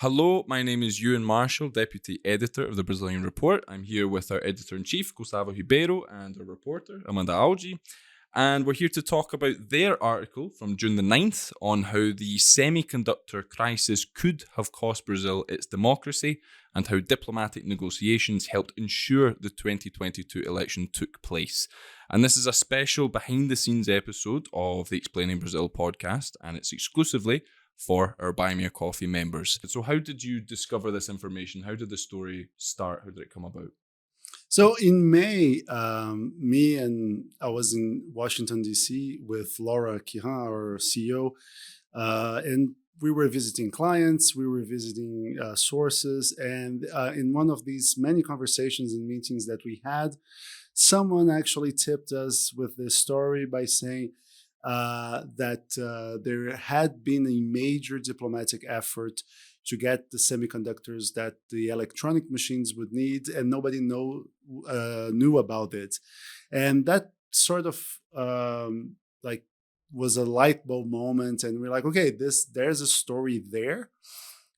Hello, my name is Ewan Marshall, Deputy Editor of the Brazilian Report. I'm here with our Editor-in-Chief, Gustavo Ribeiro, and our reporter, Amanda Audi. And we're here to talk about their article from June the 9th on how the semiconductor crisis could have cost Brazil its democracy and how diplomatic negotiations helped ensure the 2022 election took place. And this is a special behind-the-scenes episode of the Explaining Brazil podcast, and it's exclusively for our Buy Me a Coffee members. So how did you discover this information? How did the story start? How did it come about? So in May, I was in Washington, D.C. with Laura Kihan, our CEO, and we were visiting clients, we were visiting sources, and in one of these many conversations and meetings that we had, someone actually tipped us with this story by saying, that there had been a major diplomatic effort to get the semiconductors that the electronic machines would need, and nobody knew about it. And that sort of like was a light bulb moment, and we're like, okay, there's a story there.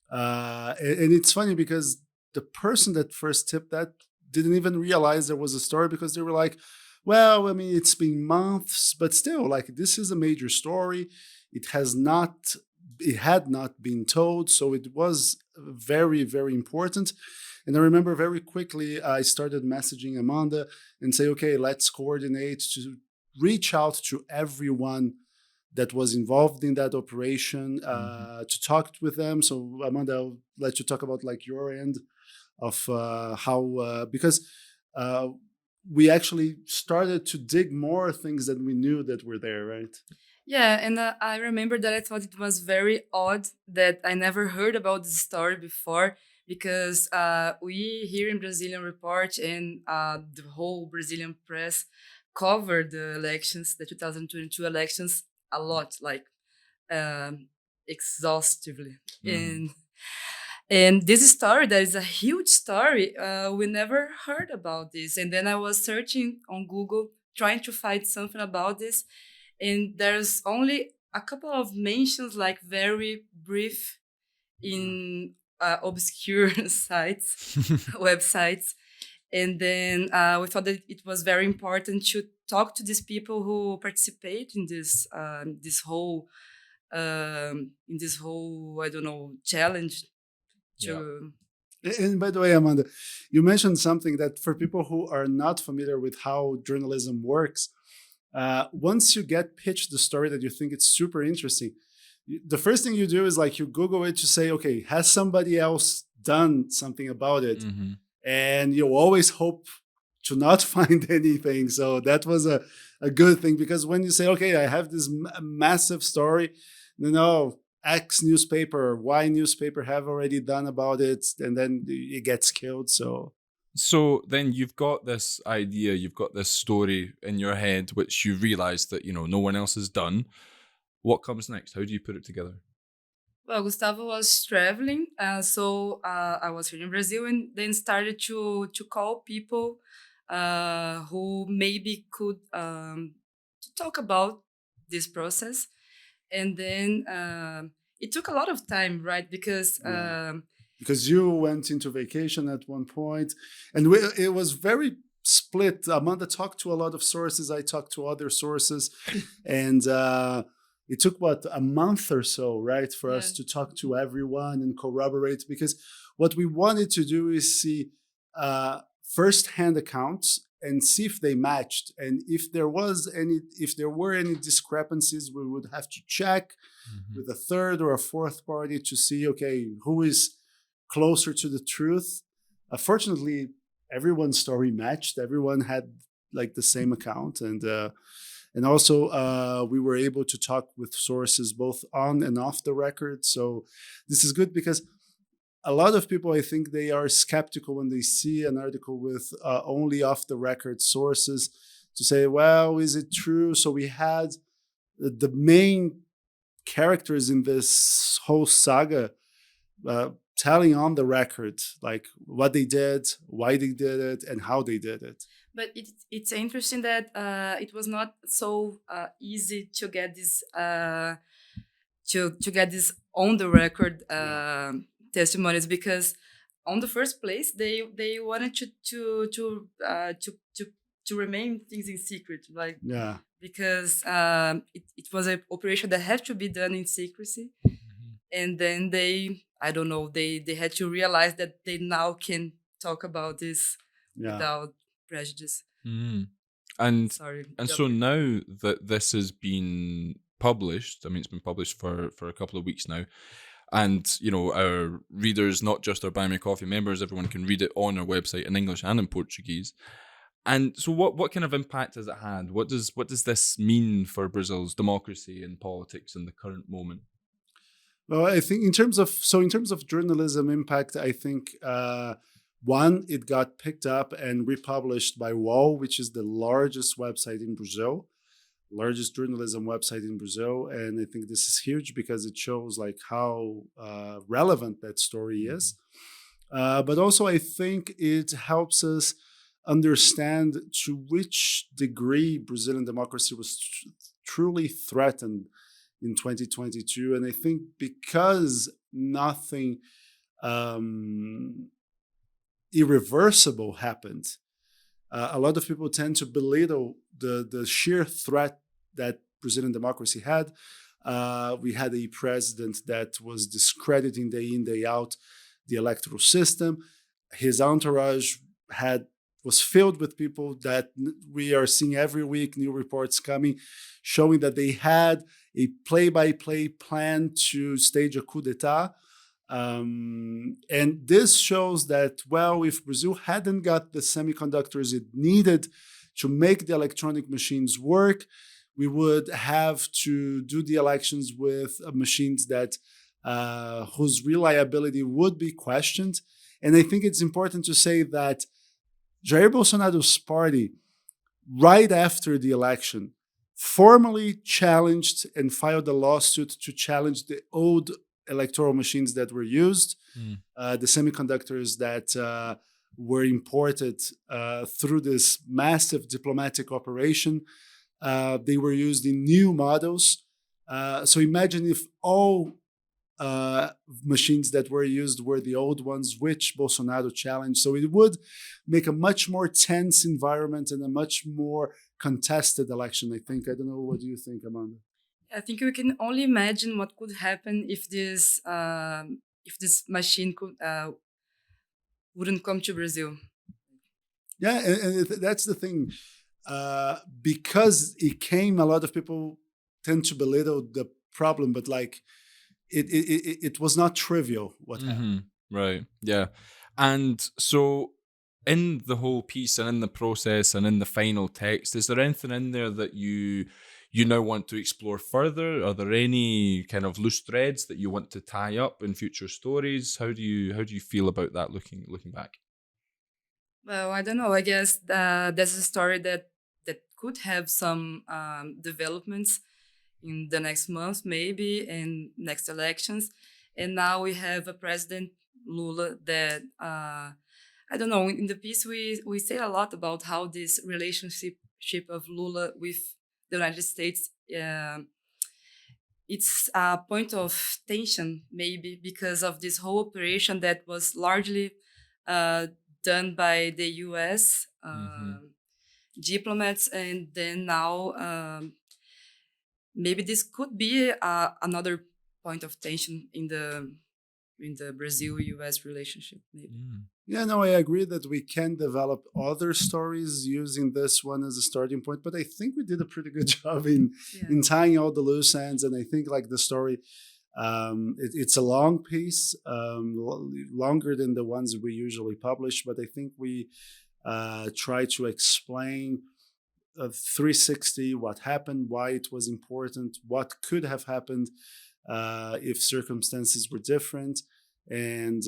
And it's funny because the person that first tipped that didn't even realize there was a story because they were like, well, I mean, it's been months, but still, like, this is a major story. It had not been told, so it was very, very important. And I remember very quickly I started messaging Amanda and say, okay, let's coordinate to reach out to everyone that was involved in that operation to talk with them. So Amanda, I'll let you talk about like your end of how because we actually started to dig more things that we knew that were there, right? Yeah, and I remember that I thought it was very odd that I never heard about this story before because we here in Brazilian Report and the whole Brazilian press covered the elections, the 2022 elections, a lot, like exhaustively. And this story, that is a huge story, we never heard about this. And then I was searching on Google, trying to find something about this. And there's only a couple of mentions, like very brief in obscure sites, websites. And then we thought that it was very important to talk to these people who participate in this whole I don't know, challenge to. And by the way, Amanda, you mentioned something that for people who are not familiar with how journalism works, once you get pitched the story that you think it's super interesting, the first thing you do is like you Google it to say, okay, has somebody else done something about it? And you always hope to not find anything. So that was a good thing, because when you say, okay, I have this massive story, no, X newspaper, Y newspaper have already done about it, and then it gets killed. So then you've got this idea, you've got this story in your head, which you realize that, no one else has done. What comes next? How do you put it together? Well, Gustavo was traveling, so I was here in Brazil, and then started to call people who maybe could to talk about this process. And then it took a lot of time, right? Because you went into vacation at one point, and it was very split. Amanda talked to a lot of sources, I talked to other sources, and it took a month or so, right, for us to talk to everyone and corroborate, because what we wanted to do is see first-hand accounts and see if they matched, and if there were any discrepancies, we would have to check with a third or a fourth party to see, okay, who is closer to the truth. Fortunately, everyone's story matched. Everyone had like the same account, and also we were able to talk with sources both on and off the record. So this is good, because a lot of people, I think, they are skeptical when they see an article with only off the record sources, to say, well, is it true? So we had the main characters in this whole saga telling on the record, like what they did, why they did it, and how they did it. But it's interesting that it was not so easy to get this to get this on the record testimonies, because on the first place they wanted to remain things in secret, like, Yeah. because it was an operation that had to be done in secrecy, and then I don't know, they had to realize that they now can talk about this Yeah. without prejudice. Mm. And Sorry. so now that this has been published, I mean, it's been published for a couple of weeks now, and our readers, not just our Buy Me Coffee members, everyone can read it on our website in English and in Portuguese. And so what kind of impact has it had? What does this mean for Brazil's democracy and politics in the current moment? Well, I think in terms of journalism impact, I think one, it got picked up and republished by UOL, which is the largest website in Brazil, largest journalism website in Brazil, and I think this is huge because it shows like how relevant that story is. But also, I think it helps us understand to which degree Brazilian democracy was truly threatened in 2022. And I think because nothing irreversible happened, a lot of people tend to belittle the sheer threat that Brazilian democracy had. We had a president that was discrediting day in, day out the electoral system. His entourage was filled with people that we are seeing every week, new reports coming, showing that they had a play-by-play plan to stage a coup d'etat. And this shows that, well, if Brazil hadn't got the semiconductors it needed to make the electronic machines work, we would have to do the elections with machines that whose reliability would be questioned. And I think it's important to say that Jair Bolsonaro's party, right after the election, formally challenged and filed a lawsuit to challenge the old electoral machines that were used, the semiconductors that were imported through this massive diplomatic operation. They were used in new models. So imagine if all machines that were used were the old ones, which Bolsonaro challenged. So it would make a much more tense environment and a much more contested election, I think. I don't know, what do you think, Amanda? I think we can only imagine what could happen if this machine wouldn't come to Brazil. Yeah, and that's the thing. Because it came, a lot of people tend to belittle the problem, but like it was not trivial what happened. Right. Yeah. And so in the whole piece and in the process and in the final text, is there anything in there that you now want to explore further? Are there any kind of loose threads that you want to tie up in future stories? How do you feel about that looking back? Well, I don't know. I guess there's a story that could have some developments in the next month, maybe, and next elections. And now we have a President Lula that, I don't know, in the piece we say a lot about how this relationship of Lula with the United States, it's a point of tension, maybe, because of this whole operation that was largely done by the US diplomats. And then now maybe this could be another point of tension in the Brazil-US relationship. Maybe. Yeah, no, I agree that we can develop other stories using this one as a starting point, but I think we did a pretty good job in tying all the loose ends. And I think like the story, it's a long piece, longer than the ones we usually publish, but I think we try to explain 360 what happened, why it was important, what could have happened if circumstances were different. And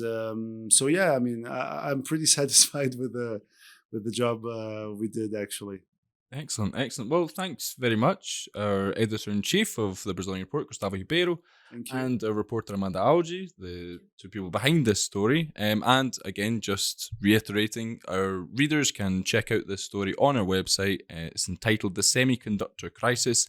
so yeah, I mean, I'm pretty satisfied with the job we did, actually. Excellent. Well, thanks very much, our editor-in-chief of the Brazilian Report, Gustavo Ribeiro, and our reporter, Amanda Audi, the two people behind this story. And again, just reiterating, our readers can check out this story on our website. It's entitled "The Semiconductor Crisis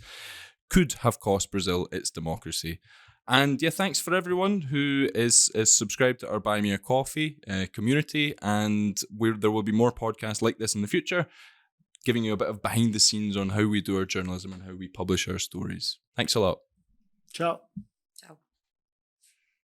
Could Have Cost Brazil Its Democracy." And yeah, thanks for everyone who is subscribed to our Buy Me a Coffee community. And there will be more podcasts like this in the future, giving you a bit of behind the scenes on how we do our journalism and how we publish our stories. Thanks a lot. Ciao.